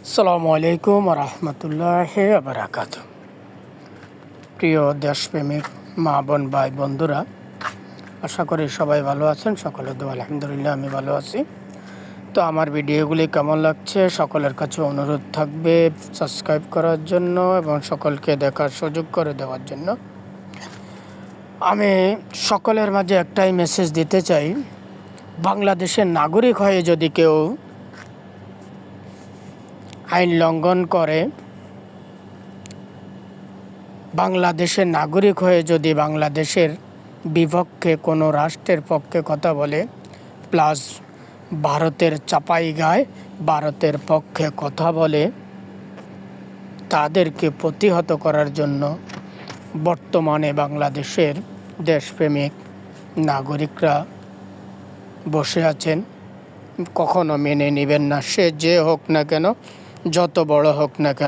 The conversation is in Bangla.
আসসালামু আলাইকুম রহমতুল্লাহি বারাকাতু। প্রিয় দেশপ্রেমিক মা বোন ভাই বন্ধুরা, আশা করি সবাই ভালো আছেন। সকলে দোয়া আলহামদুলিল্লাহ, আমি ভালো আছি। তো আমার ভিডিওগুলি কেমন লাগছে সকলের কাছে অনুরোধ থাকবে সাবস্ক্রাইব করার জন্য এবং সকলকে দেখার সুযোগ করে দেওয়ার জন্য। আমি সকলের মাঝে একটাই মেসেজ দিতে চাই, বাংলাদেশের নাগরিক হয়ে যদি কেউ আইন লঙ্ঘন করে, বাংলাদেশের নাগরিক হয়ে যদি বাংলাদেশের বিপক্ষে কোনো রাষ্ট্রের পক্ষে কথা বলে, প্লাস ভারতের চাপাই গায় ভারতের পক্ষে কথা বলে, তাদেরকে প্রতিহত করার জন্য বর্তমানে বাংলাদেশের দেশপ্রেমিক নাগরিকরা বসে আছেন। কখনো মেনে নেবেন না, সে যে হোক না কেন, যত বড় হোক না কেন।